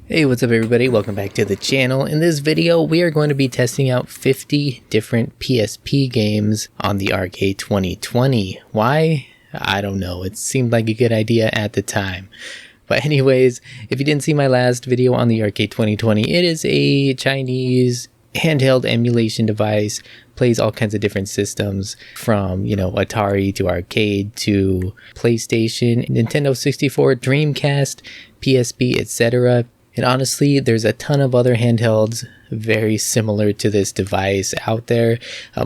Hey, what's up everybody? Welcome back to the channel. In this video, we are going to be testing out 50 different PSP games on the Arcade 2020. Why? I don't know. It seemed like a good idea at the time. But anyways, if you didn't see my last video on the Arcade 2020, it is a Chinese handheld emulation device. Plays all kinds of different systems from, Atari to arcade to PlayStation, Nintendo 64, Dreamcast, PSP, etc. And honestly, there's a ton of other handhelds very similar to this device out there.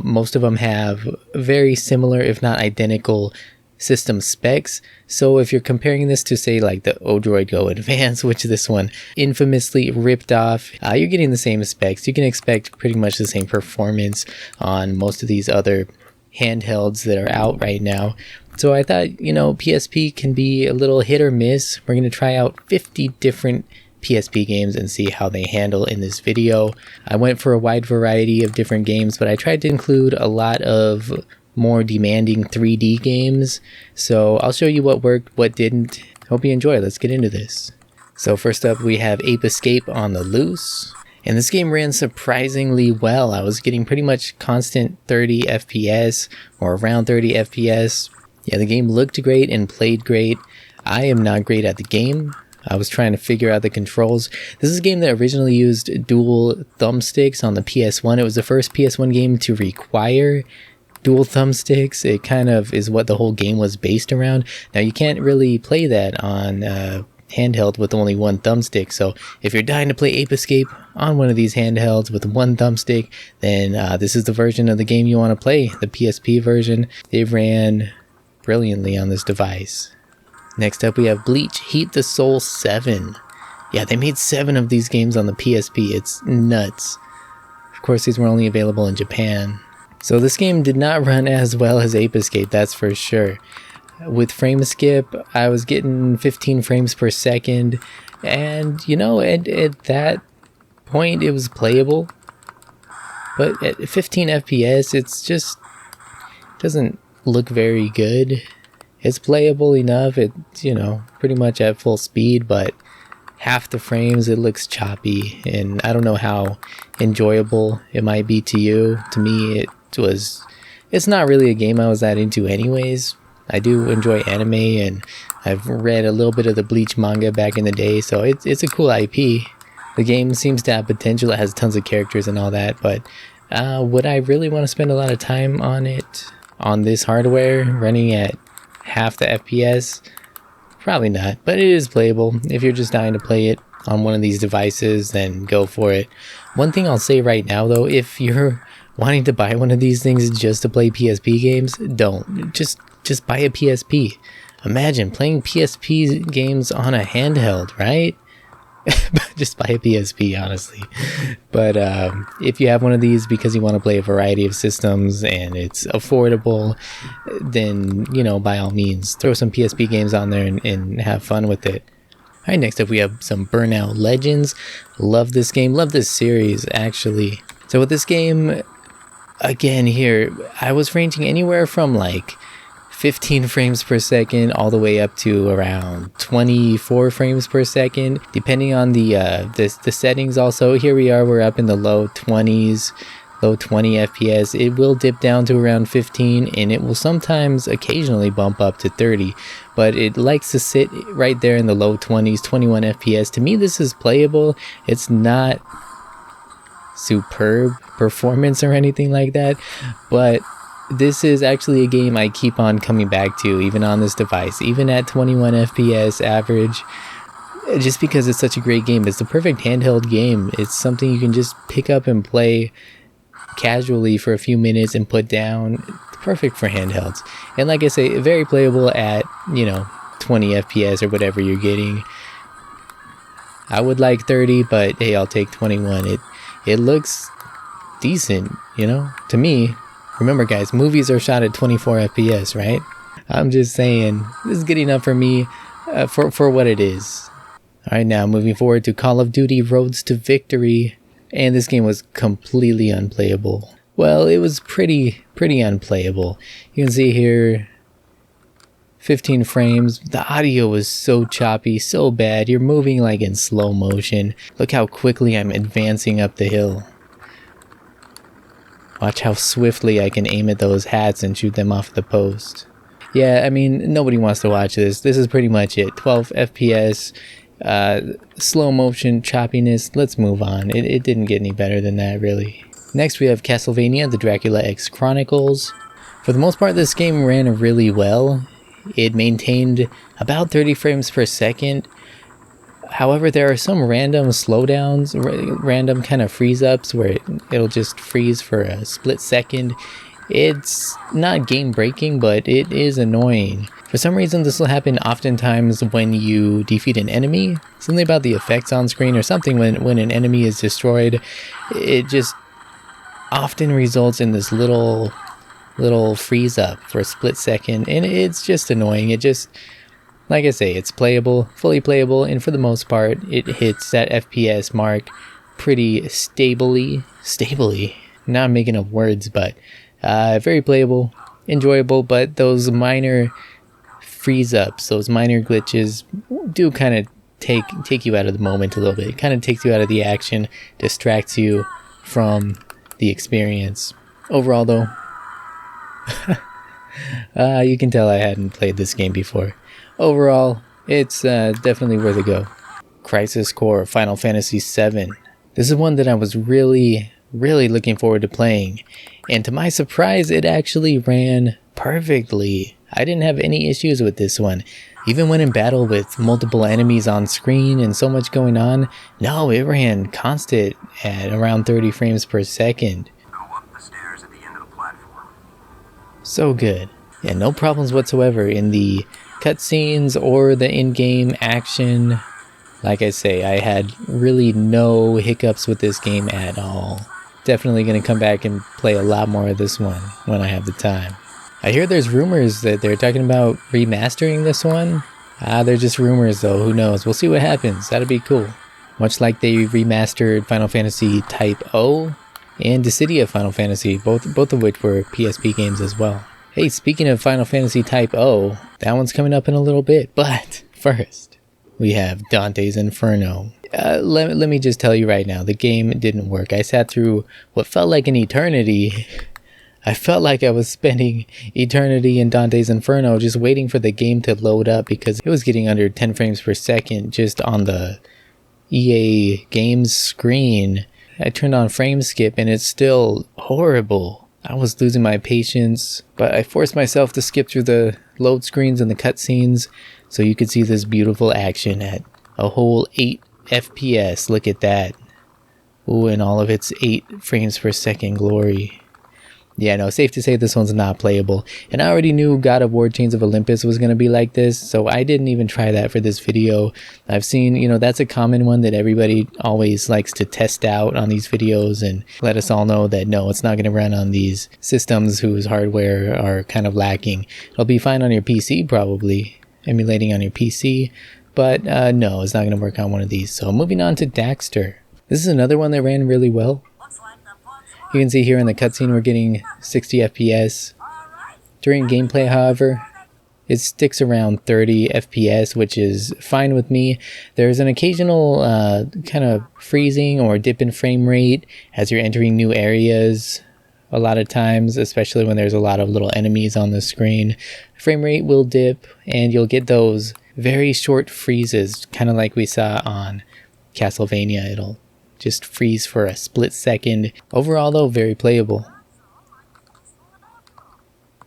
Most of them have very similar, if not identical, system specs. So if you're comparing this to, say, like the Odroid Go Advance, which this one infamously ripped off, you're getting the same specs. You can expect pretty much the same performance on most of these other handhelds that are out right now. So I thought, PSP can be a little hit or miss. We're going to try out 50 different PSP games and see how they handle in this video. I went for a wide variety of different games, but I tried to include a lot of more demanding 3D games. So I'll show you what worked, what didn't. Hope you enjoy. Let's get into this. So first up, we have Ape Escape on the loose. And this game ran surprisingly well. I was getting pretty much constant 30 FPS or around 30 FPS. Yeah, the game looked great and played great. I am not great at the game. I was trying to figure out the controls. This is a game that originally used dual thumbsticks on the PS1. It was the first PS1 game to require dual thumbsticks. It kind of is what the whole game was based around. Now you can't really play that on handheld with only one thumbstick. So if you're dying to play Ape Escape on one of these handhelds with one thumbstick, then this is the version of the game you want to play, the PSP version. It ran brilliantly on this device. Next up, we have Bleach Heat the Soul 7. Yeah, they made 7 of these games on the PSP. It's nuts. Of course, these were only available in Japan. So this game did not run as well as Ape Escape, that's for sure. With frame skip, I was getting 15 frames per second. And, at that point, it was playable. But at 15 FPS, it's just doesn't look very good. It's playable enough. It's, pretty much at full speed, but half the frames it looks choppy, and I don't know how enjoyable it might be to you. To me, it's not really a game I was that into anyways. I do enjoy anime, and I've read a little bit of the Bleach manga back in the day, so it's a cool IP. The game seems to have potential. It has tons of characters and all that, but would I really want to spend a lot of time on it on this hardware running at half the FPS? Probably not, but it is playable. If you're just dying to play it on one of these devices, then go for it. One thing I'll say right now though, if you're wanting to buy one of these things just to play PSP games, don't. Just buy a PSP. Imagine playing PSP games on a handheld, right? Just buy a PSP, honestly. But if you have one of these because you want to play a variety of systems and it's affordable, then, by all means, throw some PSP games on there and have fun with it. All right, next up we have some Burnout Legends. Love this game. Love this series, actually. So with this game, again here, I was ranging anywhere from like 15 frames per second all the way up to around 24 frames per second, depending on the settings. Also, here we are, we're up in the low 20s, low 20 FPS. It will dip down to around 15, and it will sometimes occasionally bump up to 30, but it likes to sit right there in the low 20s, 21 FPS. To me, this is playable. It's not superb performance or anything like that, but this is actually a game I keep on coming back to, even on this device, even at 21 FPS average, just because it's such a great game. It's the perfect handheld game. It's something you can just pick up and play casually for a few minutes and put down. Perfect for handhelds. And like I say, very playable at, 20 FPS or whatever you're getting. I would like 30, but hey, I'll take 21. It looks decent, to me. Remember guys, movies are shot at 24 FPS, right? I'm just saying, this is good enough for me for what it is. Alright, now moving forward to Call of Duty Roads to Victory. And this game was completely unplayable. Well, it was pretty unplayable. You can see here, 15 frames. The audio was so choppy, so bad. You're moving like in slow motion. Look how quickly I'm advancing up the hill. Watch how swiftly I can aim at those hats and shoot them off the post. Yeah, I mean, nobody wants to watch this. This is pretty much it. 12 FPS, slow motion, choppiness. Let's move on. It didn't get any better than that, really. Next, we have Castlevania, the Dracula X Chronicles. For the most part, this game ran really well. It maintained about 30 frames per second. However, there are some random slowdowns, random kind of freeze-ups where it'll just freeze for a split second. It's not game-breaking, but it is annoying. For some reason, this will happen oftentimes when you defeat an enemy. Something about the effects on screen or something when an enemy is destroyed. It just often results in this little freeze up for a split second, and it's just annoying. It just, like I say, it's playable, fully playable, and for the most part it hits that FPS mark pretty stably. Now I'm making up words, but very playable, enjoyable, but those minor freeze ups, those minor glitches do kind of take you out of the moment a little bit. It kind of takes you out of the action, distracts you from the experience. Overall though, you can tell I hadn't played this game before. Overall, it's definitely worth a go. Crisis Core Final Fantasy VII. This is one that I was really looking forward to playing, and to my surprise, it actually ran perfectly. I didn't have any issues with this one. Even when in battle with multiple enemies on screen and so much going on, no, it ran constant at around 30 frames per second. Go up the stairs at the end of the platform. So good. Yeah, no problems whatsoever in the cutscenes or the in-game action. Like I say, I had really no hiccups with this game at all. Definitely going to come back and play a lot more of this one when I have the time. I hear there's rumors that they're talking about remastering this one. They're just rumors though, who knows. We'll see what happens. That'd be cool. Much like they remastered Final Fantasy Type O and Dissidia Final Fantasy, both of which were PSP games as well. Hey, speaking of Final Fantasy Type O, that one's coming up in a little bit, but first, we have Dante's Inferno. Let me just tell you right now, the game didn't work. I sat through what felt like an eternity. I felt like I was spending eternity in Dante's Inferno just waiting for the game to load up because it was getting under 10 frames per second just on the EA Games screen. I turned on frame skip and it's still horrible. I was losing my patience, but I forced myself to skip through the load screens and the cutscenes so you could see this beautiful action at a whole 8 FPS. Look at that. Ooh, and all of its 8 frames per second glory. Yeah, no, safe to say this one's not playable. And I already knew God of War Chains of Olympus was going to be like this, so I didn't even try that for this video. I've seen, that's a common one that everybody always likes to test out on these videos and let us all know that no, it's not going to run on these systems whose hardware are kind of lacking. It'll be fine on your PC probably, emulating on your PC, but no, it's not going to work on one of these. So moving on to Daxter. This is another one that ran really well. You can see here in the cutscene we're getting 60 FPS. During gameplay, however, it sticks around 30 FPS, which is fine with me. There's an occasional kind of freezing or dip in frame rate as you're entering new areas. A lot of times, especially when there's a lot of little enemies on the screen, frame rate will dip and you'll get those very short freezes, kind of like we saw on Castlevania. It'll just freeze for a split second. Overall though, very playable.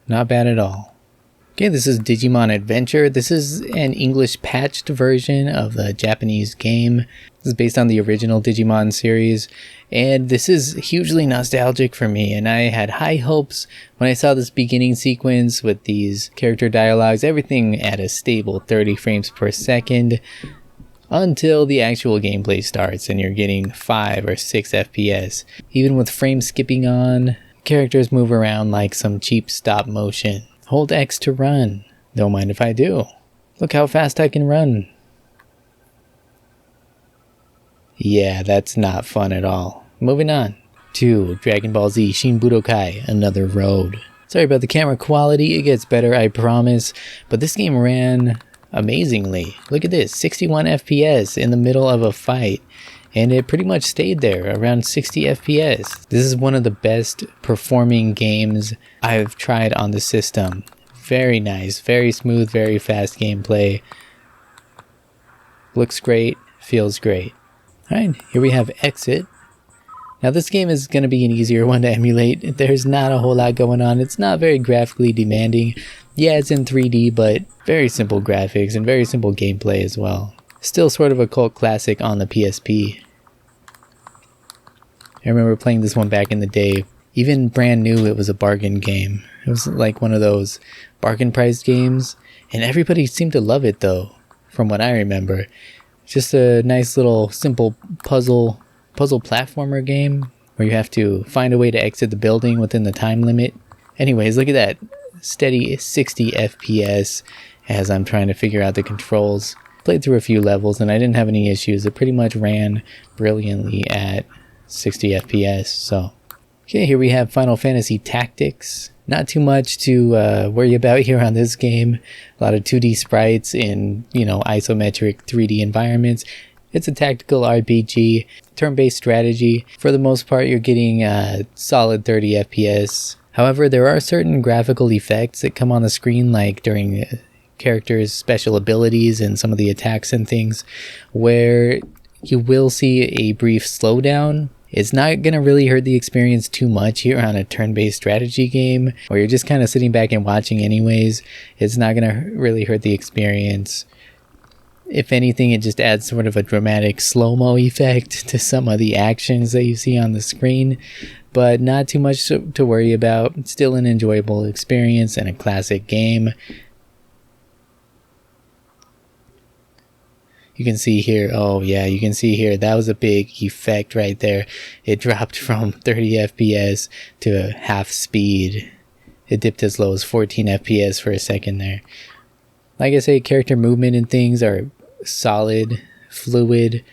Not bad at all. Okay, this is Digimon Adventure. This is an English patched version of the Japanese game. This is based on the original Digimon series, and this is hugely nostalgic for me, and I had high hopes when I saw this beginning sequence with these character dialogues, everything at a stable 30 frames per second. Until the actual gameplay starts and you're getting 5 or 6 FPS. Even with frame skipping on, characters move around like some cheap stop motion. Hold X to run. Don't mind if I do. Look how fast I can run. Yeah, that's not fun at all. Moving on to Dragon Ball Z Shin Budokai Another Road. Sorry about the camera quality, it gets better, I promise. But this game ran amazingly. Look at this, 61 FPS in the middle of a fight. And it pretty much stayed there, around 60 FPS. This is one of the best performing games I've tried on the system. Very nice, very smooth, very fast gameplay. Looks great, feels great. Alright, here we have Exit. Now this game is going to be an easier one to emulate. There's not a whole lot going on. It's not very graphically demanding. Yeah, it's in 3D, but very simple graphics and very simple gameplay as well. Still sort of a cult classic on the PSP. I remember playing this one back in the day. Even brand new, it was a bargain game. It was like one of those bargain price games. And everybody seemed to love it though, from what I remember. Just a nice little simple puzzle platformer game where you have to find a way to exit the building within the time limit. Anyways, look at that. Steady 60 FPS as I'm trying to figure out the controls. Played through a few levels and I didn't have any issues. It pretty much ran brilliantly at 60 FPS. So, okay, here we have Final Fantasy Tactics. Not too much to worry about here on this game. A lot of 2D sprites in, isometric 3D environments. It's a tactical RPG, turn-based strategy. For the most part, you're getting solid 30 FPS. However, there are certain graphical effects that come on the screen, like during characters' special abilities and some of the attacks and things, where you will see a brief slowdown. It's not going to really hurt the experience too much here on a turn-based strategy game, where you're just kind of sitting back and watching anyways. It's not going to really hurt the experience. If anything, it just adds sort of a dramatic slow-mo effect to some of the actions that you see on the screen, but not too much to worry about. It's still an enjoyable experience and a classic game. You can see here, you can see here, that was a big effect right there. It dropped from 30 FPS to half speed. It dipped as low as 14 FPS for a second there. Like I say, character movement and things are solid, fluid,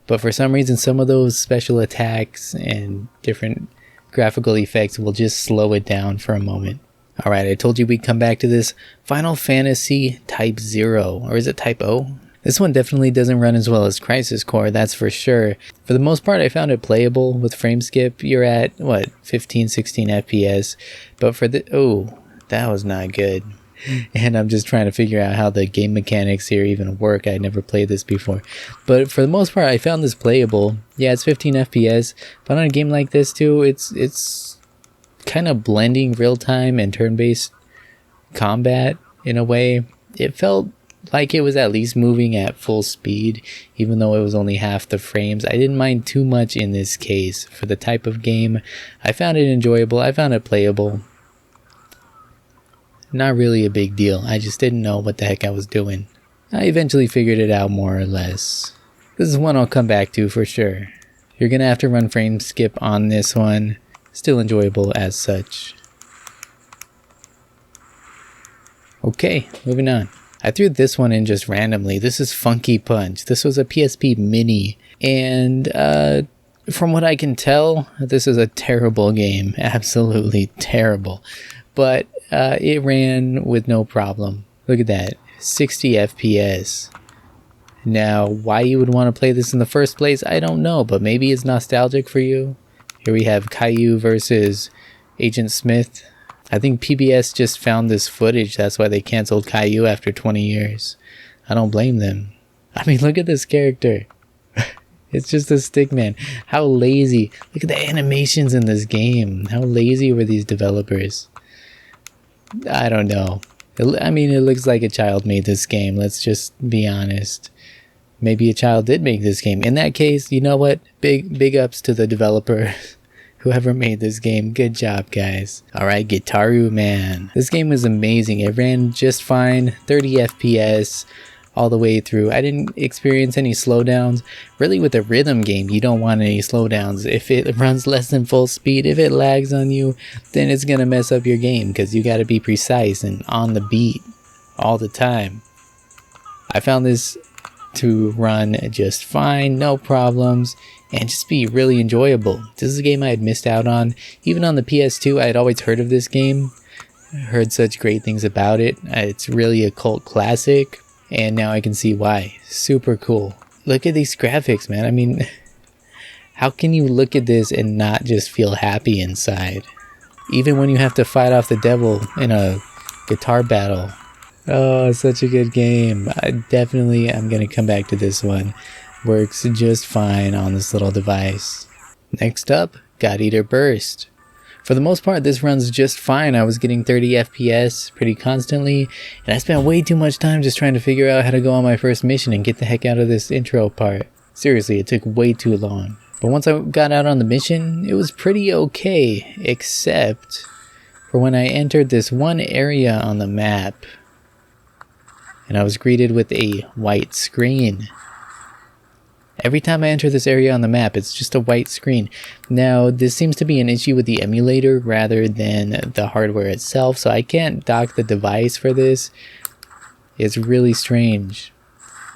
but for some reason some of those special attacks and different graphical effects will just slow it down for a moment. Alright, I told you we'd come back to this. Final Fantasy Type 0, or is it Type O? This one definitely doesn't run as well as Crisis Core, that's for sure. For the most part, I found it playable with frame skip. You're at, 15, 16 FPS, but for that was not good. And I'm just trying to figure out how the game mechanics here even work. I never played this before. But for the most part, I found this playable. Yeah, it's 15 FPS. But on a game like this too, it's kind of blending real-time and turn-based combat in a way. It felt like it was at least moving at full speed, even though it was only half the frames. I didn't mind too much in this case. For the type of game, I found it enjoyable. I found it playable. Not really a big deal. I just didn't know what the heck I was doing. I eventually figured it out more or less. This is one I'll come back to for sure. You're gonna have to run frame skip on this one. Still enjoyable as such. Okay, moving on. I threw this one in just randomly. This is Funky Punch. This was a PSP Mini. And from what I can tell, this is a terrible game. Absolutely terrible. But it ran with no problem. Look at that, 60 FPS. Now, why you would want to play this in the first place, I don't know, but maybe it's nostalgic for you. Here we have Caillou versus Agent Smith. I think PBS just found this footage, that's why they canceled Caillou after 20 years. I don't blame them. I mean, look at this character. It's just a stick man. How lazy. Look at the animations in this game. How lazy were these developers? I don't know. I mean, it looks like a child made this game. Let's just be honest. Maybe a child did make this game. In that case, you know what? Big ups to the developer. Whoever made this game. Good job, guys. Alright, Gitaroo Man. This game was amazing. It ran just fine. 30 FPS all the way through. I didn't experience any slowdowns. Really, with a rhythm game, you don't want any slowdowns. If it runs less than full speed, if it lags on you, then it's gonna mess up your game because you gotta be precise and on the beat all the time. I found this to run just fine, no problems, and just be really enjoyable. This is a game I had missed out on. Even on the PS2, I had always heard of this game, heard such great things about it. It's really a cult classic, and now I can see why. Super cool. Look at these graphics, man. I mean, how can you look at this and not just feel happy inside? Even when you have to fight off the devil in a guitar battle. Oh, such a good game. I'm gonna come back to this one. Works just fine on this little device. Next up, God Eater Burst. For the most part, this runs just fine. I was getting 30 FPS pretty constantly, and I spent way too much time just trying to figure out how to go on my first mission and get the heck out of this intro part. Seriously, it took way too long. But once I got out on the mission, it was pretty okay, except for when I entered this one area on the map, and I was greeted with a white screen. Every time I enter this area on the map, it's just a white screen. Now, this seems to be an issue with the emulator rather than the hardware itself, so I can't dock the device for this. It's really strange.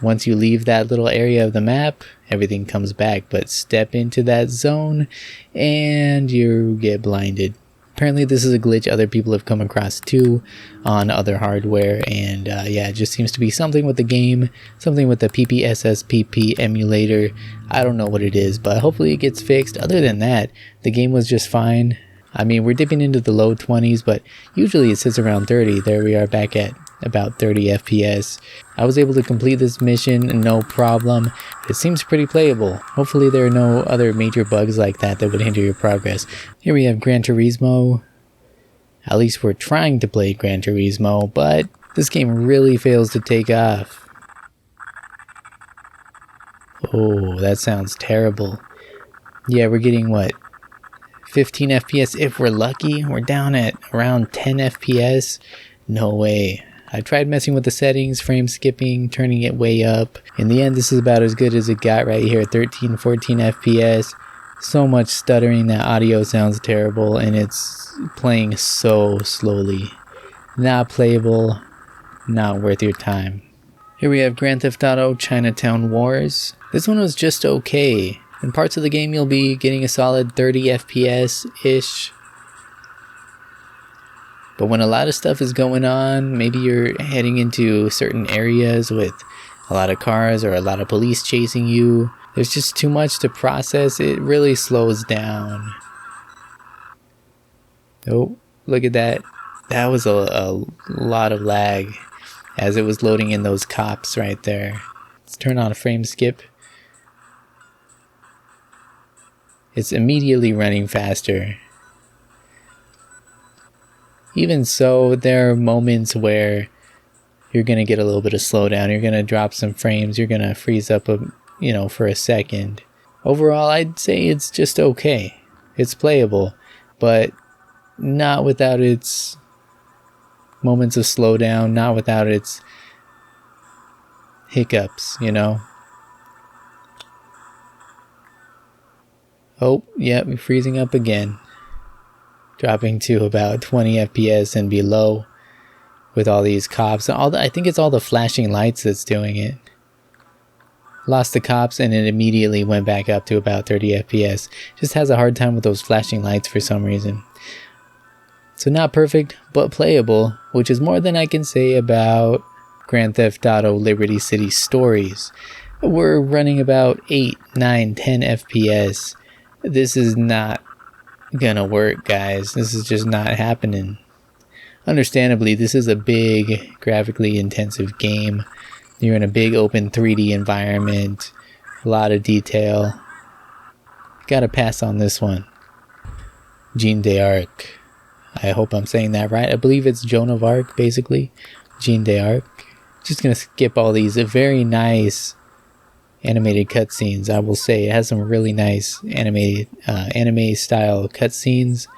Once you leave that little area of the map, everything comes back, but step into that zone and you get blinded. Apparently this is a glitch other people have come across too on other hardware, and yeah, it just seems to be something with the game, something with the PPSSPP emulator. I don't know what it is, but hopefully it gets fixed. Other than that, the game was just fine. I mean, we're dipping into the low 20s, but usually it sits around 30. There we are back at about 30 FPS. I was able to complete this mission no problem. It seems pretty playable. Hopefully there are no other major bugs like that would hinder your progress. Here we have Gran Turismo. At least we're trying to play Gran Turismo, but this game really fails to take off. Oh, that sounds terrible. Yeah, we're getting what? 15 FPS if we're lucky. We're down at around 10 FPS. No way. I tried messing with the settings, frame skipping, turning it way up. In the end, this is about as good as it got right here, 13, 14 FPS. So much stuttering, that audio sounds terrible, and it's playing so slowly. Not playable, not worth your time. Here we have Grand Theft Auto Chinatown Wars. This one was just okay. In parts of the game, you'll be getting a solid 30 FPS-ish. But when a lot of stuff is going on, maybe you're heading into certain areas with a lot of cars or a lot of police chasing you, there's just too much to process. It really slows down. Oh, look at that. That was a lot of lag as it was loading in those cops right there. Let's turn on a frame skip. It's immediately running faster. Even so, there are moments where you're going to get a little bit of slowdown. You're going to drop some frames. You're going to freeze up for a second. Overall, I'd say it's just okay. It's playable, but not without its moments of slowdown, not without its hiccups, Oh, yeah, we're freezing up again. Dropping to about 20 FPS and below with all these cops. I think it's all the flashing lights that's doing it. Lost the cops and it immediately went back up to about 30 FPS. Just has a hard time with those flashing lights for some reason. So not perfect, but playable, which is more than I can say about Grand Theft Auto Liberty City Stories. We're running about 8, 9, 10 FPS. This is not gonna work, guys. This is just not happening. Understandably, this is a big, graphically intensive game. You're in a big open 3D environment, a lot of detail. Gotta pass on this one. Jeanne d'Arc. I hope I'm saying that right. I believe it's Joan of Arc, basically. Jeanne d'Arc. Just gonna skip all these very nice animated cutscenes. I will say it has some really nice animated anime style cutscenes.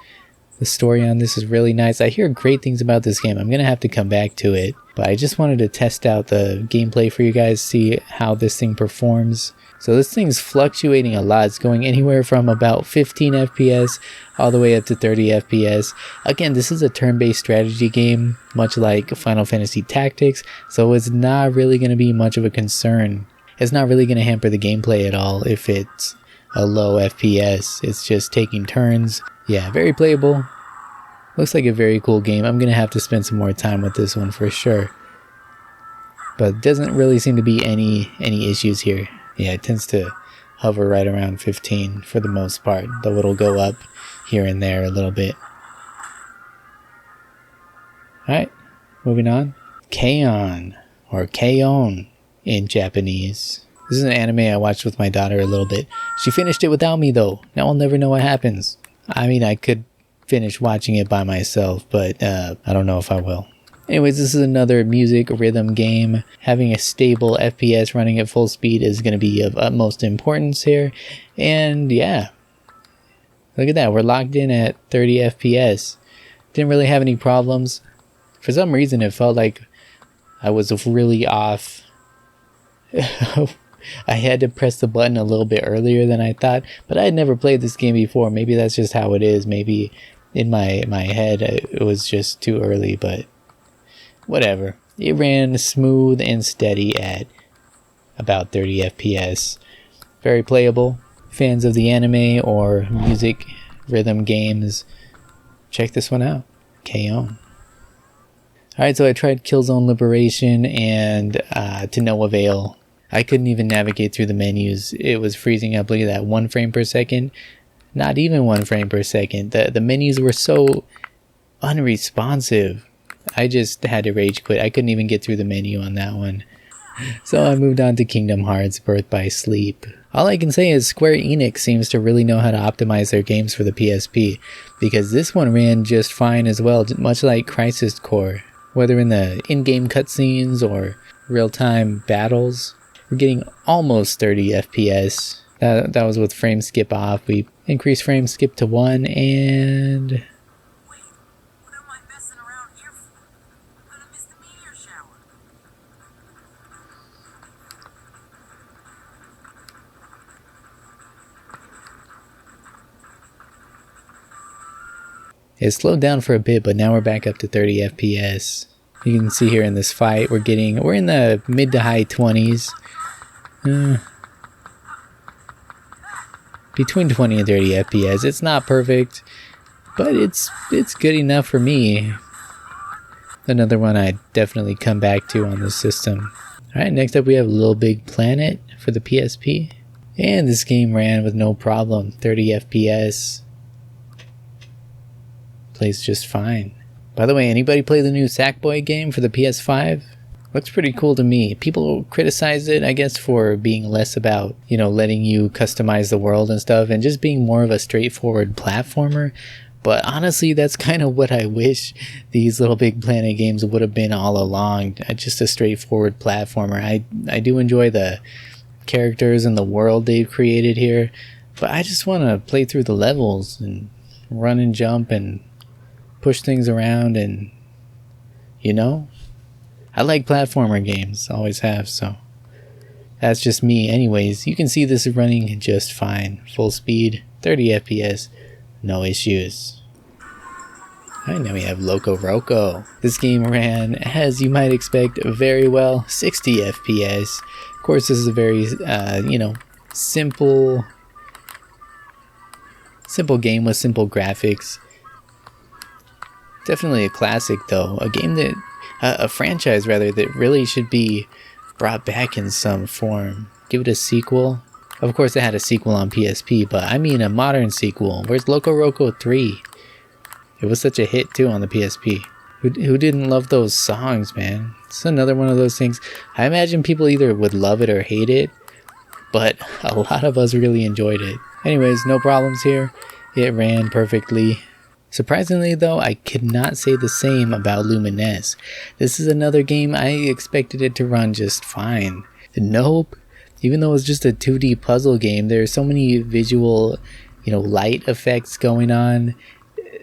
The story on this is really nice. I hear great things about this game. I'm gonna have to come back to it, but I just wanted to test out the gameplay for you guys, see how this thing performs. So this thing's fluctuating a lot. It's going anywhere from about 15 FPS all the way up to 30 FPS. Again, this is a turn-based strategy game, much like Final Fantasy Tactics, so it's not really going to be much of a concern. It's not really going to hamper the gameplay at all if it's a low FPS. It's just taking turns. Yeah, very playable. Looks like a very cool game. I'm gonna have to spend some more time with this one for sure. But doesn't really seem to be any issues here. Yeah, it tends to hover right around 15 for the most part, though it'll go up here and there a little bit. Alright, moving on. K-On! Or K-On! In Japanese. This is an anime I watched with my daughter a little bit. She finished it without me though. Now I'll never know what happens. I mean, I could finish watching it by myself, but I don't know if I will. Anyways, this is another music rhythm game. Having a stable FPS running at full speed is going to be of utmost importance here. And yeah, look at that. We're locked in at 30 FPS. Didn't really have any problems. For some reason, it felt like I was really off. I had to press the button a little bit earlier than I thought, but I had never played this game before. Maybe that's just how it is. Maybe in my head it was just too early, but whatever. It ran smooth and steady at about 30 FPS. Very playable. Fans of the anime or music rhythm games, check this one out. K-On! Alright, so I tried Killzone Liberation and to no avail. I couldn't even navigate through the menus. It was freezing up. Look at that, 1 frame per second. Not even 1 frame per second. The menus were so unresponsive. I just had to rage quit. I couldn't even get through the menu on that one. So I moved on to Kingdom Hearts Birth by Sleep. All I can say is Square Enix seems to really know how to optimize their games for the PSP, because this one ran just fine as well, much like Crisis Core. Whether in the in-game cutscenes or real-time battles, we're getting almost 30 FPS. That was with frame skip off. We increased frame skip to 1 and... Wait, what am I messing around here for? I'm gonna miss the meteor shower. It slowed down for a bit, but now we're back up to 30 FPS. You can see here in this fight, we're in the mid to high 20s. Between 20 and 30 FPS. It's not perfect, but it's good enough for me. Another one I'd definitely come back to on this system. Alright, next up we have Little Big Planet for the PSP. And this game ran with no problem. 30 FPS. Plays just fine. By the way, anybody play the new Sackboy game for the PS5? Looks pretty cool to me. People criticize it, I guess, for being less about, letting you customize the world and stuff, and just being more of a straightforward platformer. But honestly, that's kind of what I wish these Little Big Planet games would have been all along. Just a straightforward platformer. I do enjoy the characters and the world they've created here, but I just want to play through the levels and run and jump and push things around and, I like platformer games, always have, so that's just me. Anyways, you can see this is running just fine. Full speed, 30 FPS, no issues. Alright, now we have Loco Roco. This game ran, as you might expect, very well, 60 FPS. Of course, this is a very, simple game with simple graphics. Definitely a classic though, a franchise rather, that really should be brought back in some form. Give it a sequel. Of course it had a sequel on PSP, but I mean a modern sequel. Where's Loco Roco 3? It was such a hit too on the PSP. Who didn't love those songs, man? It's another one of those things. I imagine people either would love it or hate it, but a lot of us really enjoyed it. Anyways, no problems here. It ran perfectly. Surprisingly though, I could not say the same about Lumines. This is another game I expected it to run just fine. Nope. Even though it's just a 2D puzzle game, there's so many visual, light effects going on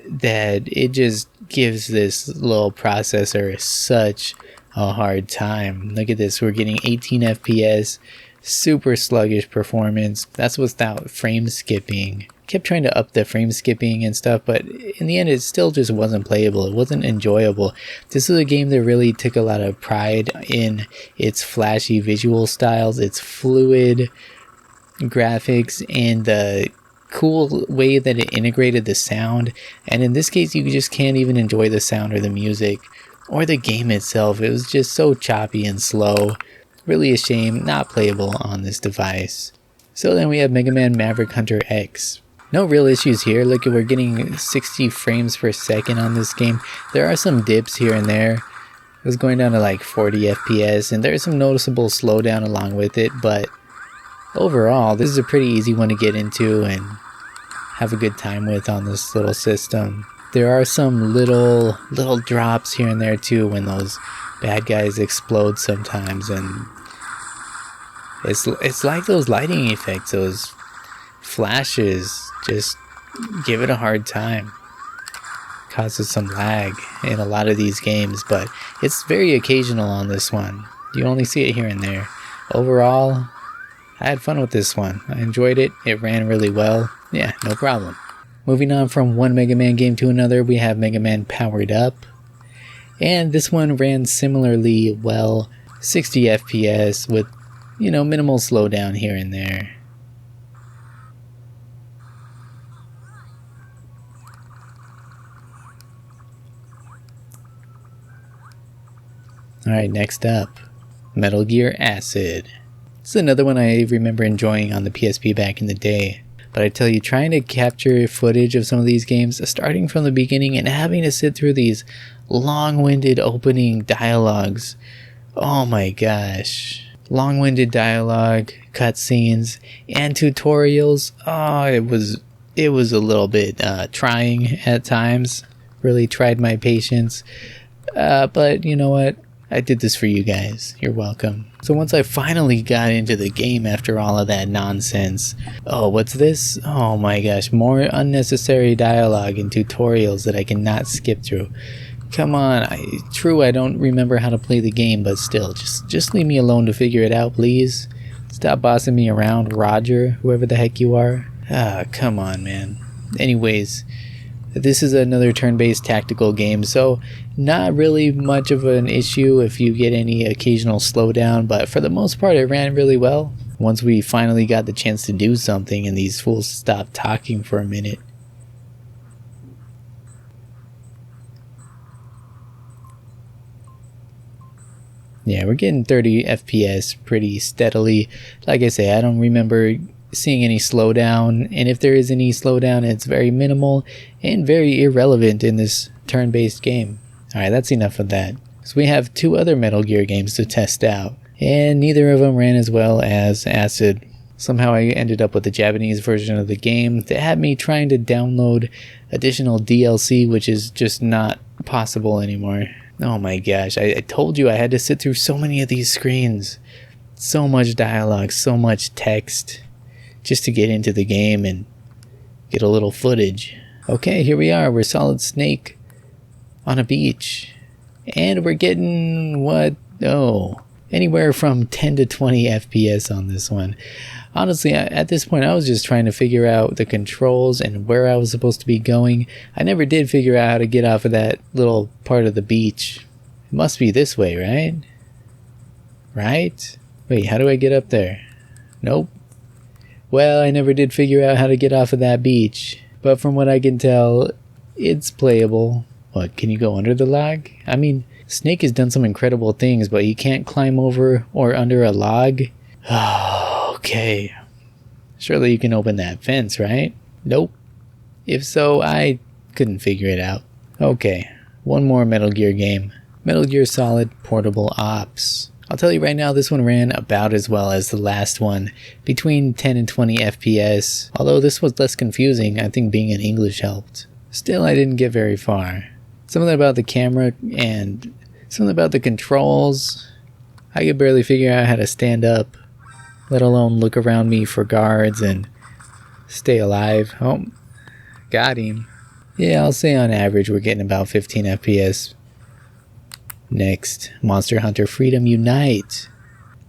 that it just gives this little processor such a hard time. Look at this, we're getting 18 FPS, super sluggish performance. That's without frame skipping. Kept trying to up the frame skipping and stuff, but in the end it still just wasn't playable. It wasn't enjoyable. This is a game that really took a lot of pride in its flashy visual styles, its fluid graphics, and the cool way that it integrated the sound, and in this case you just can't even enjoy the sound or the music or the game itself. It was just so choppy and slow. Really a shame, not playable on this device. So then we have Mega Man Maverick Hunter X. No real issues here. Look, we're getting 60 frames per second on this game. There are some dips here and there. It was going down to like 40 FPS, and there's some noticeable slowdown along with it, but overall, this is a pretty easy one to get into and have a good time with on this little system. There are some little drops here and there too when those bad guys explode sometimes, and it's like those lighting effects, those flashes just give it a hard time. Causes some lag in a lot of these games, but it's very occasional on this one. You only see it here and there. Overall, I had fun with this one. I enjoyed it. It ran really well. Yeah, no problem. Moving on from one Mega Man game to another, we have Mega Man Powered Up. And this one ran similarly well. 60 FPS with, minimal slowdown here and there. Alright, next up, Metal Gear Acid. This is another one I remember enjoying on the PSP back in the day. But I tell you, trying to capture footage of some of these games, starting from the beginning and having to sit through these long-winded opening dialogues. Oh my gosh. Long-winded dialogue, cutscenes, and tutorials. Oh, it was a little bit trying at times. Really tried my patience. But you know what? I did this for you guys. You're welcome. So once I finally got into the game after all of that nonsense. Oh, what's this? Oh my gosh, more unnecessary dialogue and tutorials that I cannot skip through. Come on, true I don't remember how to play the game, but still, just leave me alone to figure it out, please. Stop bossing me around, Roger, whoever the heck you are. Ah, come on, man. Anyways, this is another turn-based tactical game, so not really much of an issue if you get any occasional slowdown, but for the most part it ran really well. Once we finally got the chance to do something and these fools stopped talking for a minute. Yeah, we're getting 30 FPS pretty steadily. Like I say, I don't remember seeing any slowdown, and if there is any slowdown, it's very minimal and very irrelevant in this turn-based game. Alright, that's enough of that. So we have two other Metal Gear games to test out, and neither of them ran as well as Acid. Somehow I ended up with the Japanese version of the game that had me trying to download additional DLC, which is just not possible anymore. Oh my gosh, I told you I had to sit through so many of these screens. So much dialogue, so much text, just to get into the game and get a little footage. Okay, here we are. We're Solid Snake on a beach. And we're getting, what? Oh, anywhere from 10 to 20 FPS on this one. Honestly, at this point, I was just trying to figure out the controls and where I was supposed to be going. I never did figure out how to get off of that little part of the beach. It must be this way, right? Right? Wait, how do I get up there? Nope. Well, I never did figure out how to get off of that beach. But from what I can tell, it's playable. What, can you go under the log? I mean, Snake has done some incredible things, but you can't climb over or under a log? Okay. Surely you can open that fence, right? Nope. If so, I couldn't figure it out. Okay, one more Metal Gear game. Metal Gear Solid Portable Ops. I'll tell you right now, this one ran about as well as the last one, between 10 and 20 FPS. Although this was less confusing, I think being in English helped. Still, I didn't get very far. Something about the camera and something about the controls. I could barely figure out how to stand up, let alone look around me for guards and stay alive. Oh, got him. Yeah, I'll say on average we're getting about 15 FPS. Next, Monster Hunter Freedom Unite.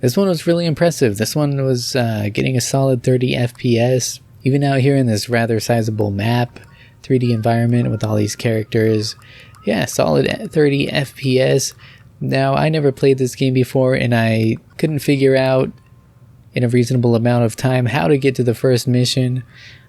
This one was really impressive. This one was getting a solid 30 FPS. Even out here in this rather sizable map, 3D environment with all these characters. Yeah, solid 30 FPS. Now, I never played this game before and I couldn't figure out in a reasonable amount of time how to get to the first mission.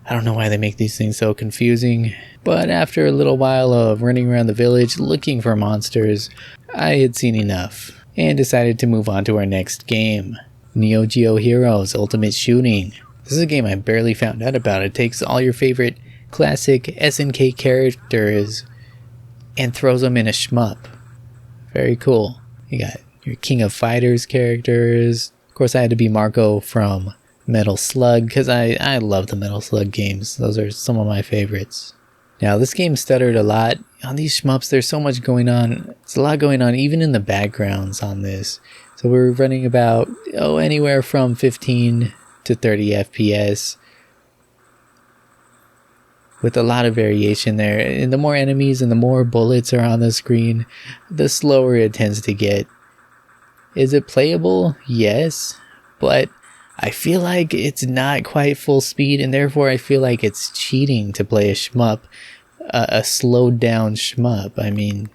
I don't know why they make these things so confusing, but after a little while of running around the village looking for monsters, I had seen enough and decided to move on to our next game, Neo Geo Heroes Ultimate Shooting. This is a game I barely found out about. It takes all your favorite classic SNK characters and throws them in a shmup. Very cool. You got your King of Fighters characters. Of course, I had to be Marco from Metal Slug because I love the Metal Slug games. Those are some of my favorites. Now, this game stuttered a lot. On these shmups, there's so much going on. There's a lot going on even in the backgrounds on this. So we're running about, anywhere from 15 to 30 FPS. With a lot of variation there. And the more enemies and the more bullets are on the screen, the slower it tends to get. Is it playable? Yes. But I feel like it's not quite full speed, and therefore I feel like it's cheating to play a shmup. A slowed down shmup. I mean,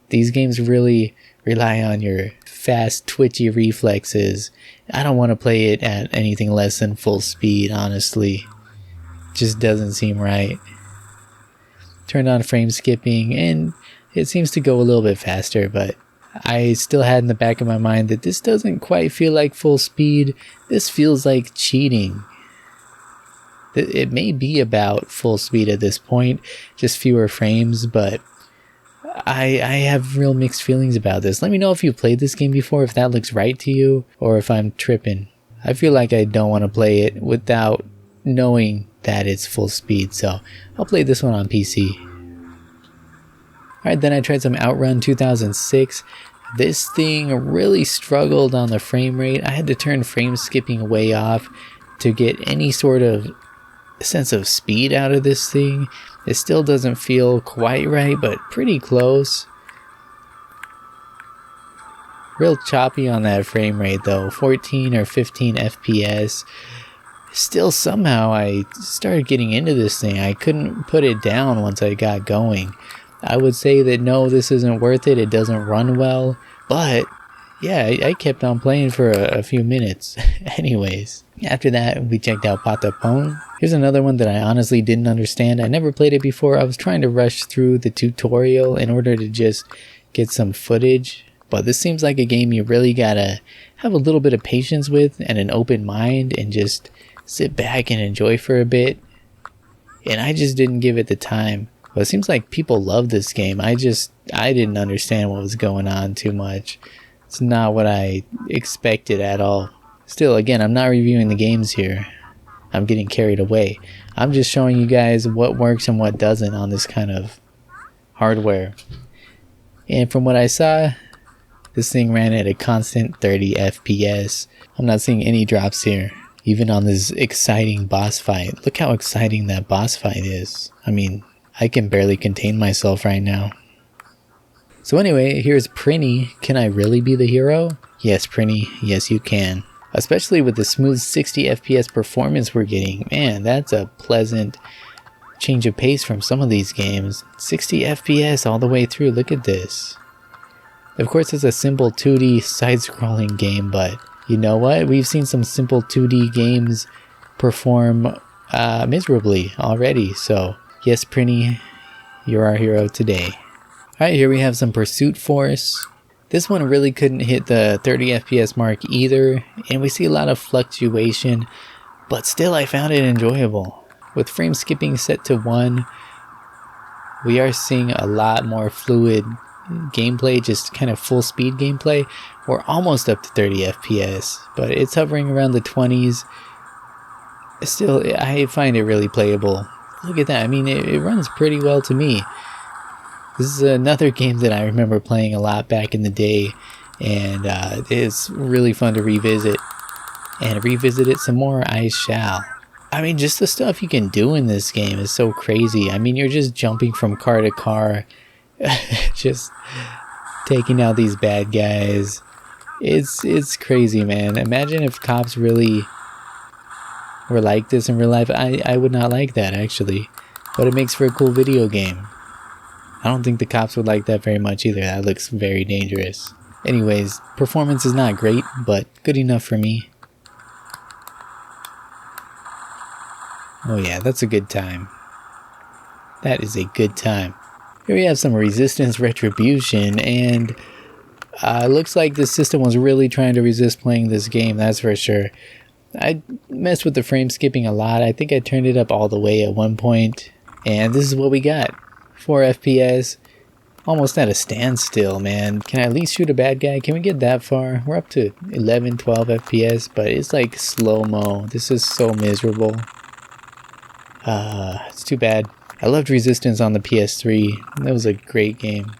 these games really rely on your fast, twitchy reflexes. I don't want to play it at anything less than full speed, honestly. Just doesn't seem right. Turned on frame skipping and it seems to go a little bit faster, but I still had in the back of my mind that this doesn't quite feel like full speed. This feels like cheating. It may be about full speed at this point, just fewer frames, but I have real mixed feelings about this. Let me know if you played this game before, if that looks right to you, or if I'm tripping. I feel like I don't want to play it without knowing that it's full speed, so I'll play this one on PC. Alright, then I tried some Outrun 2006. This thing really struggled on the frame rate. I had to turn frame skipping way off to get any sort of sense of speed out of this thing. It still doesn't feel quite right, but pretty close. Real choppy on that frame rate though, 14 or 15 FPS. Still somehow I started getting into this thing. I couldn't put it down once I got going. I would say that no, this isn't worth it. It doesn't run well, but yeah, I kept on playing for a few minutes. Anyways, after that, we checked out Patapon. Here's another one that I honestly didn't understand. I never played it before. I was trying to rush through the tutorial in order to just get some footage. But this seems like a game you really gotta have a little bit of patience with and an open mind and just sit back and enjoy for a bit. And I just didn't give it the time. But it seems like people love this game. I didn't understand what was going on too much. It's not what I expected at all. Still, again, I'm not reviewing the games here. I'm getting carried away. I'm just showing you guys what works and what doesn't on this kind of hardware. And from what I saw, this thing ran at a constant 30 FPS. I'm not seeing any drops here, even on this exciting boss fight. Look how exciting that boss fight is. I mean, I can barely contain myself right now. So anyway, here's Prinny. Can I really be the hero? Yes, Prinny. Yes, you can. Especially with the smooth 60 FPS performance we're getting. Man, that's a pleasant change of pace from some of these games. 60 FPS all the way through. Look at this. Of course, it's a simple 2D side-scrolling game, but you know what? We've seen some simple 2D games perform miserably already. So, yes, Prinny, you're our hero today. Alright, here we have some Pursuit Force. This one really couldn't hit the 30 FPS mark either, and we see a lot of fluctuation, but still I found it enjoyable. With frame skipping set to 1, we are seeing a lot more fluid gameplay, just kind of full speed gameplay. We're almost up to 30 FPS, but it's hovering around the 20s. Still, I find it really playable. Look at that, I mean, it runs pretty well to me. This is another game that I remember playing a lot back in the day, and it's really fun to revisit. And revisit it some more, I shall. I mean, just the stuff you can do in this game is so crazy. I mean, you're just jumping from car to car, just taking out these bad guys. It's crazy, man. Imagine if cops really were like this in real life. I would not like that, actually. But it makes for a cool video game. I don't think the cops would like that very much either. That looks very dangerous. Anyways, performance is not great, but good enough for me. Oh yeah, that's a good time. That is a good time. Here we have some Resistance Retribution, and looks like the system was really trying to resist playing this game, that's for sure. I messed with the frame skipping a lot. I think I turned it up all the way at one point, and this is what we got. 4 FPS, almost at a standstill, man. Can I at least shoot a bad guy? Can we get that far? We're up to 11, 12 FPS, but it's like slow-mo. This is so miserable. It's too bad. I loved Resistance on the PS3. That was a great game.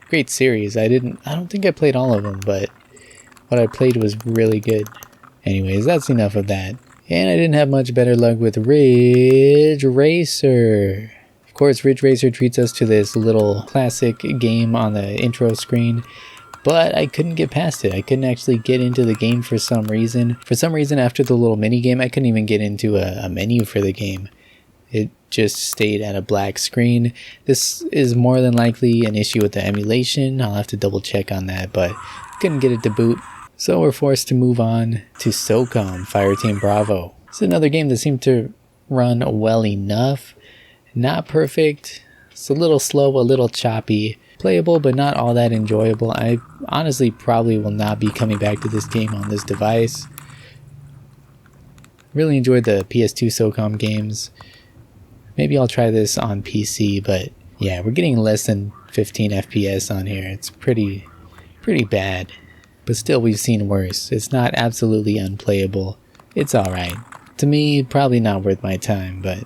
Great series. I don't think I played all of them, but what I played was really good. Anyways, that's enough of that. And I didn't have much better luck with Ridge Racer. Of course, Ridge Racer treats us to this little classic game on the intro screen, but I couldn't get past it. I couldn't actually get into the game for some reason. For some reason, after the little mini game, I couldn't even get into a menu for the game. It just stayed at a black screen. This is more than likely an issue with the emulation. I'll have to double check on that, but couldn't get it to boot. So we're forced to move on to SOCOM, Fireteam Bravo. It's another game that seemed to run well enough. Not perfect. It's a little slow, a little choppy. Playable, but not all that enjoyable. I honestly probably will not be coming back to this game on this device. Really enjoyed the PS2 SOCOM games. Maybe I'll try this on PC, but yeah, we're getting less than 15 FPS on here. It's pretty bad. But still, we've seen worse. It's not absolutely unplayable. It's alright. To me, probably not worth my time, but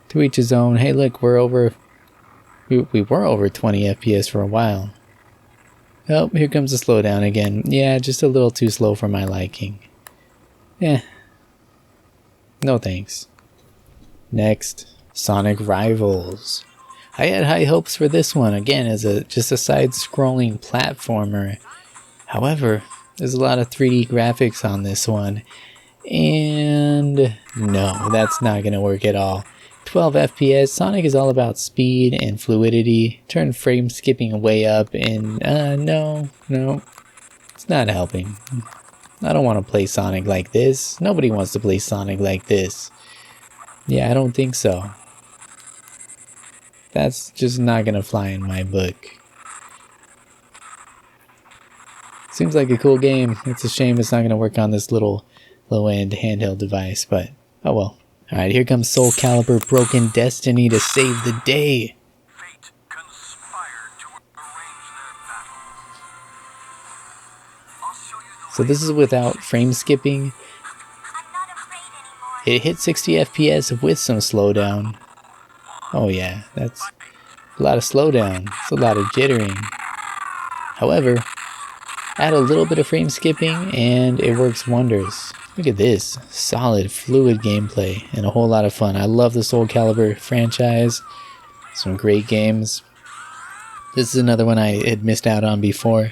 to each his own. Hey look, we were over 20 FPS for a while. Oh, here comes the slowdown again. Yeah, just a little too slow for my liking. No thanks. Next, Sonic Rivals. I had high hopes for this one, again, as just a side-scrolling platformer. However, there's a lot of 3D graphics on this one, and no, that's not going to work at all. 12 FPS, Sonic is all about speed and fluidity. Turn frame skipping way up, and no, it's not helping. I don't want to play Sonic like this. Nobody wants to play Sonic like this. Yeah, I don't think so. That's just not gonna fly in my book. Seems like a cool game. It's a shame it's not gonna work on this little low-end handheld device, but oh well. Alright, here comes Soul Calibur Broken Destiny to save the day. Fate conspired to arrange their battles. I'll show you the So this is without frame skipping. I'm not afraid anymore. It hit 60 FPS with some slowdown. Oh yeah, that's a lot of slowdown. It's a lot of jittering. However, add a little bit of frame skipping and it works wonders. Look at this. Solid, fluid gameplay and a whole lot of fun. I love the Soul Calibur franchise. Some great games. This is another one I had missed out on before.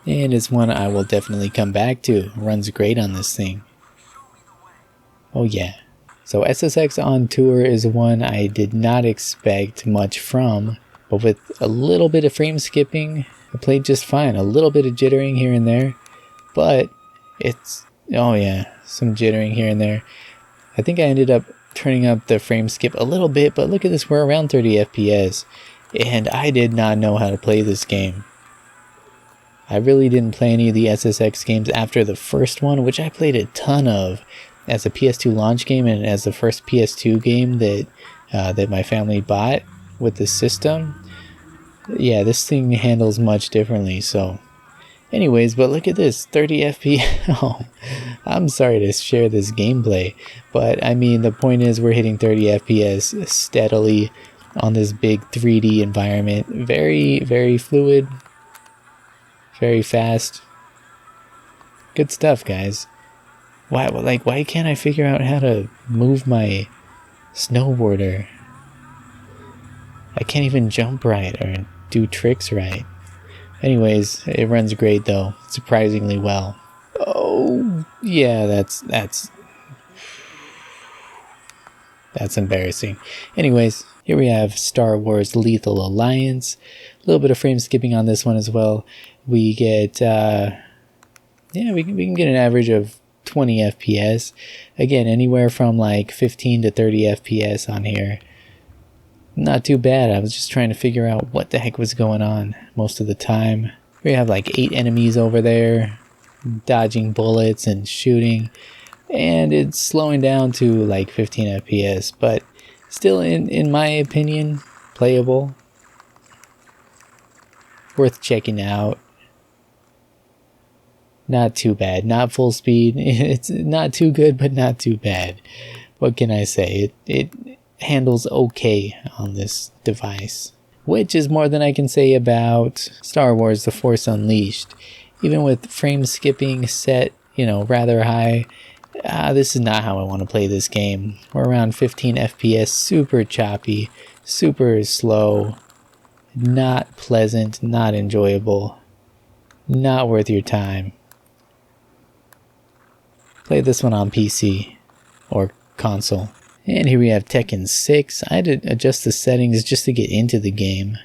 And it's one I will definitely come back to. Runs great on this thing. Oh yeah. So SSX on Tour is one I did not expect much from, but with a little bit of frame skipping, it played just fine. A little bit of jittering here and there, but it's, oh yeah, some jittering here and there. I think I ended up turning up the frame skip a little bit, but look at this, we're around 30 FPS, and I did not know how to play this game. I really didn't play any of the SSX games after the first one, which I played a ton of as a PS2 launch game and as the first PS2 game that my family bought with the system. Yeah, this thing handles much differently, so anyways, but look at this, 30 FPS. Oh, I'm sorry to share this gameplay, but I mean, the point is we're hitting 30 FPS steadily on this big 3D environment. Very, very fluid. Very fast. Good stuff, guys. Why can't I figure out how to move my snowboarder? I can't even jump right or do tricks right. Anyways, it runs great though, surprisingly well. Oh, yeah, that's That's embarrassing. Anyways, here we have Star Wars Lethal Alliance. A little bit of frame skipping on this one as well. We get, we can get an average of 20 FPS. Again, anywhere from like 15 to 30 FPS on here. Not too bad. I was just trying to figure out what the heck was going on most of the time. We have like 8 enemies over there, dodging bullets and shooting. And it's slowing down to like 15 FPS, but still, in my opinion, playable. Worth checking out. Not too bad. Not full speed. It's not too good, but not too bad. What can I say? It handles okay on this device, which is more than I can say about Star Wars The Force Unleashed. Even with frame skipping set, rather high, this is not how I want to play this game. We're around 15 FPS, super choppy, super slow, not pleasant, not enjoyable, not worth your time. Play this one on PC or console. And here we have Tekken 6. I had to adjust the settings just to get into the game.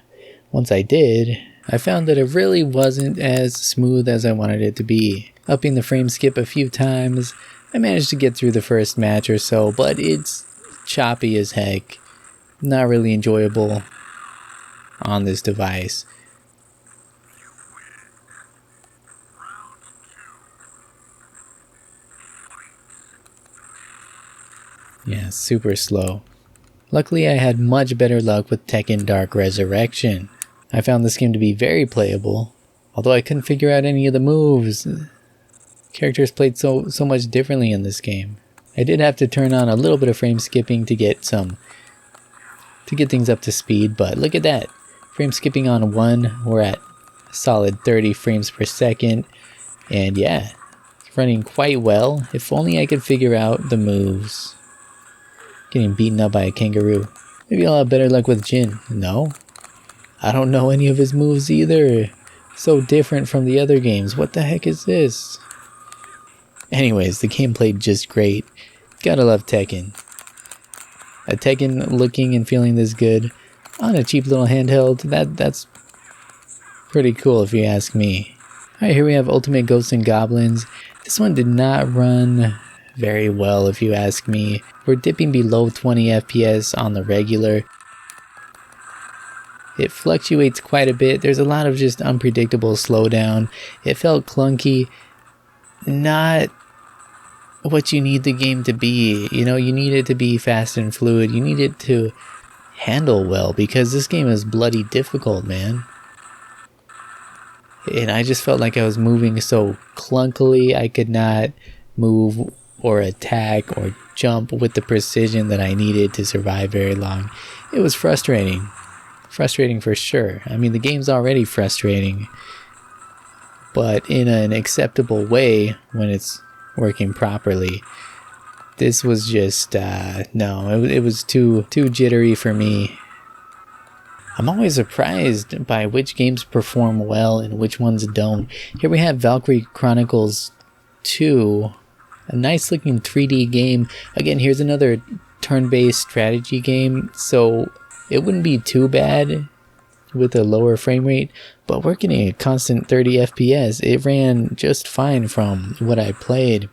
Once I did, I found that it really wasn't as smooth as I wanted it to be. Upping the frame skip a few times, I managed to get through the first match or so, but it's choppy as heck. Not really enjoyable on this device. Yeah, super slow. Luckily, I had much better luck with Tekken Dark Resurrection. I found this game to be very playable, although I couldn't figure out any of the moves. Characters played so much differently in this game. I did have to turn on a little bit of frame skipping to get things up to speed, but look at that. Frame skipping on 1, we're at a solid 30 frames per second, and yeah, it's running quite well. If only I could figure out the moves. Getting beaten up by a kangaroo. Maybe I'll have better luck with Jin. No? I don't know any of his moves either. So different from the other games. What the heck is this? Anyways, the game played just great. Gotta love Tekken. A Tekken looking and feeling this good on a cheap little handheld, that's pretty cool if you ask me. Alright, here we have Ultimate Ghosts and Goblins. This one did not run very well if you ask me. We're dipping below 20 FPS on the regular. It fluctuates quite a bit. There's a lot of just unpredictable slowdown. It felt clunky. Not what you need the game to be. You need it to be fast and fluid. You need it to handle well, because this game is bloody difficult, man. And I just felt like I was moving so clunkily. I could not move or attack or jump with the precision that I needed to survive very long. It was frustrating. Frustrating for sure. I mean, the game's already frustrating, but in an acceptable way when it's working properly. This was just, no, it was too jittery for me. I'm always surprised by which games perform well and which ones don't. Here we have Valkyrie Chronicles 2, a nice looking 3D game. Again, here's another turn-based strategy game, so it wouldn't be too bad with a lower frame rate, but we're getting a constant 30 FPS. It ran just fine from what I played.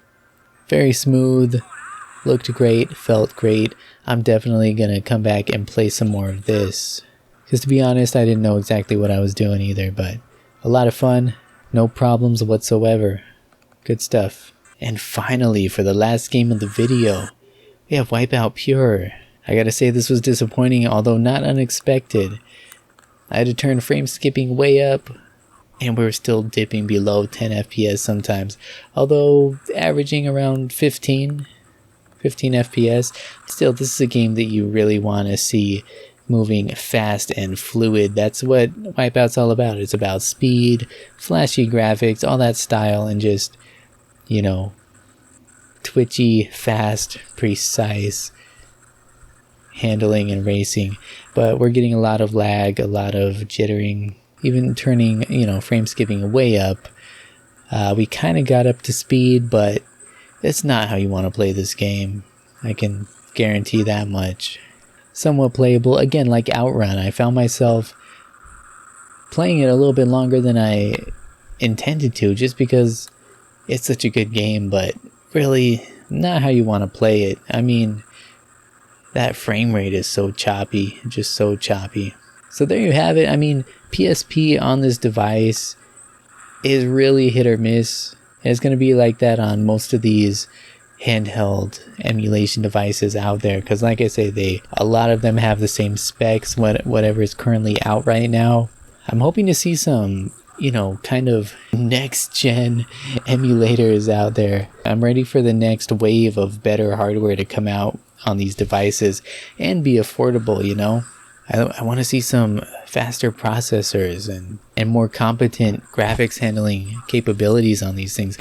Very smooth, looked great, felt great. I'm definitely gonna come back and play some more of this. Because to be honest, I didn't know exactly what I was doing either, but a lot of fun, no problems whatsoever. Good stuff. And finally, for the last game of the video, we have Wipeout Pure. I gotta say this was disappointing, although not unexpected. I had to turn frame skipping way up, and we were still dipping below 10 FPS sometimes. Although averaging around 15 FPS. Still, this is a game that you really want to see moving fast and fluid. That's what Wipeout's all about. It's about speed, flashy graphics, all that style, and just, twitchy, fast, precise handling and racing. But we're getting a lot of lag, a lot of jittering, even turning, frame skipping way up. We kind of got up to speed, but it's not how you want to play this game. I can guarantee that much. Somewhat playable. Again, like Outrun, I found myself playing it a little bit longer than I intended to, just because it's such a good game, but really not how you want to play it. I mean, that frame rate is so choppy, just so choppy. So there you have it. I mean, PSP on this device is really hit or miss. And it's going to be like that on most of these handheld emulation devices out there, because like I say, a lot of them have the same specs, whatever is currently out right now. I'm hoping to see some, kind of next gen emulators out there. I'm ready for the next wave of better hardware to come out on these devices and be affordable. I want to see some faster processors and more competent graphics handling capabilities on these things.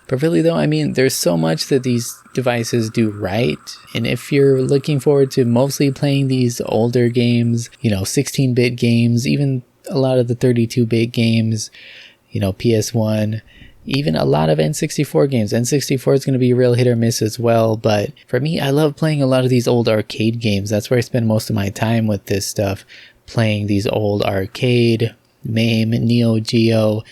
But really though, I mean, there's so much that these devices do right. And if you're looking forward to mostly playing these older games, 16-bit games, even a lot of the 32-bit games, PS1, even a lot of N64 games. N64 is going to be a real hit or miss as well. But for me, I love playing a lot of these old arcade games. That's where I spend most of my time with this stuff, playing these old arcade, MAME, Neo Geo,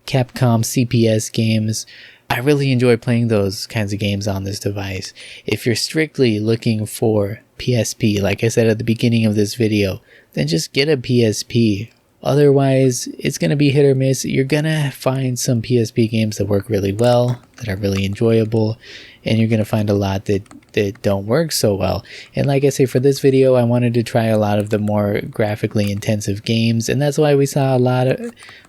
Capcom CPS games. I really enjoy playing those kinds of games on this device. If you're strictly looking for PSP, like I said at the beginning of this video, then just get a PSP. Otherwise, it's going to be hit or miss. You're going to find some PSP games that work really well, that are really enjoyable, and you're going to find a lot that don't work so well. And like I say, for this video, I wanted to try a lot of the more graphically intensive games, and that's why we saw a lot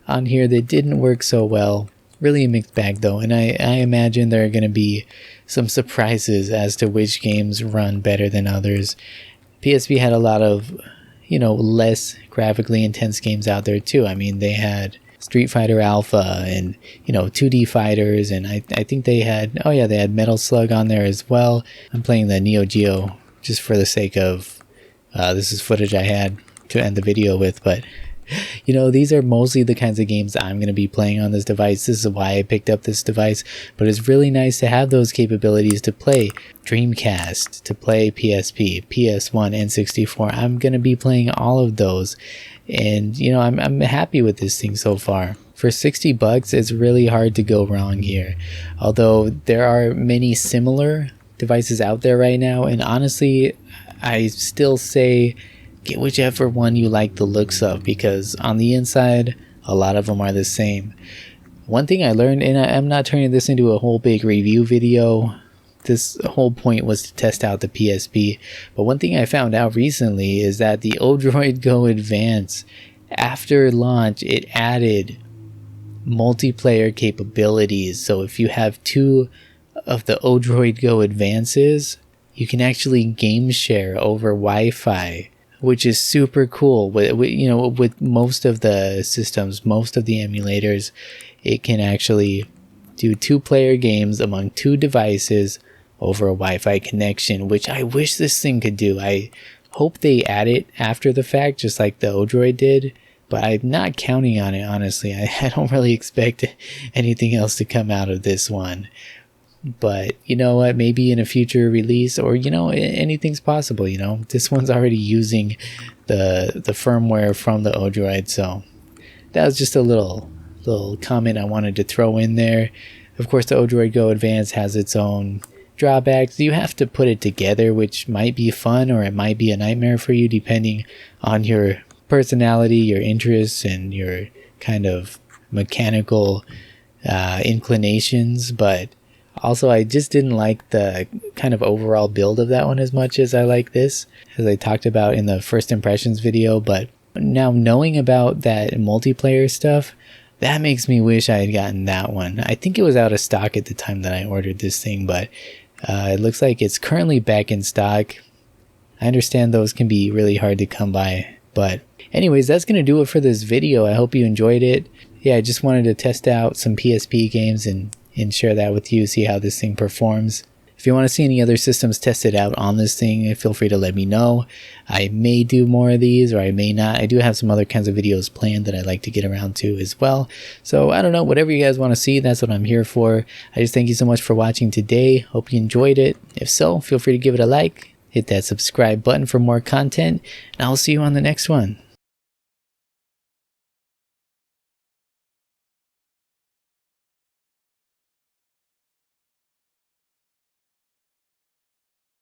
on here that didn't work so well. Really a mixed bag though, and I imagine there are going to be some surprises as to which games run better than others. PSP had a lot of less graphically intense games out there too. I mean, they had Street Fighter Alpha and 2D fighters, and I think they had they had Metal Slug on there as well. I'm playing the Neo Geo just for the sake of this is footage I had to end the video with, but these are mostly the kinds of games I'm going to be playing on this device. This is why I picked up this device, but it's really nice to have those capabilities to play Dreamcast, to play PSP, PS1, N64. I'm going to be playing all of those, and I'm happy with this thing so far. For $60, it's really hard to go wrong here. Although there are many similar devices out there right now, and honestly, I still say get whichever one you like the looks of, because on the inside, a lot of them are the same. One thing I learned, and I'm not turning this into a whole big review video, this whole point was to test out the PSP, but one thing I found out recently is that the Odroid Go Advance, after launch, it added multiplayer capabilities. So if you have two of the Odroid Go Advances, you can actually game share over Wi-Fi, which is super cool. With most of the systems, most of the emulators, it can actually do 2-player games among 2 devices over a Wi-Fi connection, which I wish this thing could do. I hope they add it after the fact, just like the Odroid did, but I'm not counting on it, honestly. I don't really expect anything else to come out of this one. But you know what, maybe in a future release, or anything's possible. This one's already using the firmware from the Odroid, so that was just a little comment I wanted to throw in there. Of course, the Odroid Go Advance has its own drawbacks. You have to put it together, which might be fun or it might be a nightmare for you, depending on your personality, your interests, and your kind of mechanical inclinations. But also, I just didn't like the kind of overall build of that one as much as I like this, as I talked about in the first impressions video. But now knowing about that multiplayer stuff, that makes me wish I had gotten that one. I think it was out of stock at the time that I ordered this thing, but it looks like it's currently back in stock. I understand those can be really hard to come by. But anyways, that's going to do it for this video. I hope you enjoyed it. Yeah, I just wanted to test out some PSP games and share that with you, see how this thing performs. If you want to see any other systems tested out on this thing, feel free to let me know. I may do more of these, or I may not. I do have some other kinds of videos planned that I'd like to get around to as well. So I don't know, whatever you guys want to see, that's what I'm here for. I just thank you so much for watching today. Hope you enjoyed it. If so, feel free to give it a like. hit that subscribe button for more content, and I'll see you on the next one.